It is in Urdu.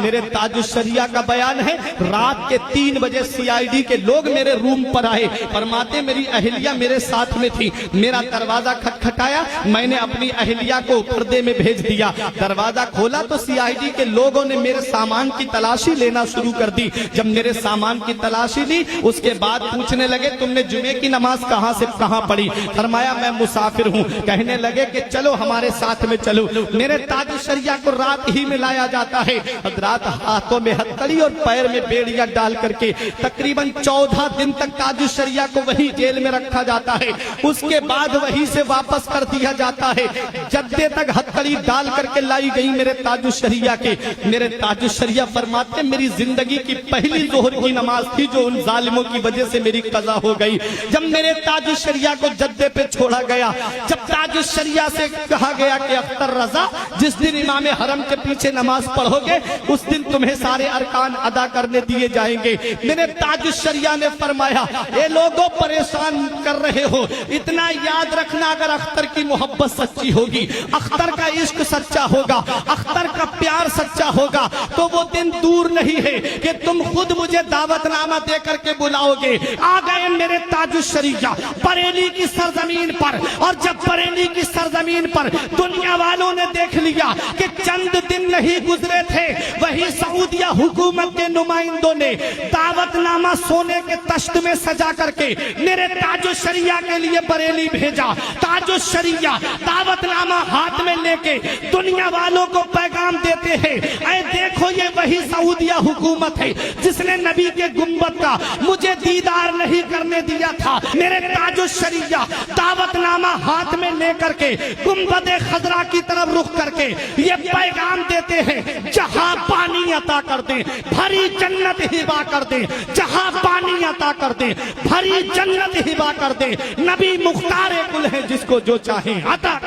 میرے تاج الشریعہ کا بیان ہے، رات کے 3 بجے CID کے لوگ میرے روم پر آئے، فرماتے میری اہلیہ میرے ساتھ میں تھی، میرا دروازہ کھٹکھٹایا، میں نے اپنی اہلیہ کو پردے میں بھیج دیا، دروازہ کھولا تو CID کے لوگوں نے میرے سامان کی تلاشی لینا شروع کر دی۔ جب میرے سامان کی تلاشی لی اس کے بعد پوچھنے لگے تم نے جمعے کی نماز کہاں سے کہاں پڑھی؟ فرمایا میں مسافر ہوں۔ کہنے لگے کہ چلو ہمارے ساتھ میں چلو۔ میرے تاج الشریعہ کو رات ہی میں لایا جاتا ہے، حضرات ہاتھوں میں ہتھکڑی اور پیر میں بیڑیاں ڈال کر کے تقریباً 14 دن تک تاج الشریعہ کو وہی جیل میں رکھا جاتا ہے، اس کے بعد وہی سے واپس کر دیا جاتا ہے۔ جدے تک ہتھکڑی ڈال کر کے لائی گئی میرے تاج الشریعہ کے۔ میرے تاج الشریعہ فرماتے میری زندگی کی پہلی ظہر کی نماز تھی جو ان ظالموں کی وجہ سے میری قضا ہو گئی۔ جب میرے تاج الشریعہ کو جدے پہ چھوڑا گیا، جب تاج الشریعہ سے کہا گیا کہ اختر رضا جس دن امام حرم کے پیچھے نماز پڑھو گے اس دن تمہیں سارے ارکان ادا کرنے دیے جائیں گے، میرے تاج الشریعہ نے فرمایا اے لوگوں پریشان کر رہے ہو، اتنا یاد رکھنا اگر اختر کی محبت سچی ہوگی، اختر کا عشق سچا ہوگا، اختر کا پیار سچا ہوگا تو وہ دن دور نہیں ہے کہ تم خود مجھے دعوت نامہ دے کر کے بلاؤ گے۔ آ گئے میرے تاج الشریعہ بریلی کی سرزمین پر، اور جب بریلی کی سرزمین پر دنیا والوں نے دیکھ لیا کہ چند دن نہیں گزرے تھے وہی سعودیہ حکومت کے نمائندوں نے دعوت نامہ سونے کے تشت میں سجا کر کے میرے تاج الشریعہ کے لیے بریلی بھیجا۔ تاج الشریعہ دعوت نامہ ہاتھ میں لے کے دنیا والوں کو پیغام دیتے ہیں اے دیکھو یہ وہی سعودیہ حکومت ہے جس نے نبی کے گنبد کا مجھے دیدار نہیں کرنے دیا تھا۔ میرے تاج الشریعہ دعوت نامہ ہاتھ میں لے کر کے گنبد خضرا کی طرف رخ کر کے یہ پیغام دیتے ہیں جہاں پانی عطا کر دیں بھری جنت ہبا کر دیں، جہاں پانی عطا کر دیں بھری جنت ہبا کر دیں، نبی مختار کل ہے جس کو جو چاہیں عطا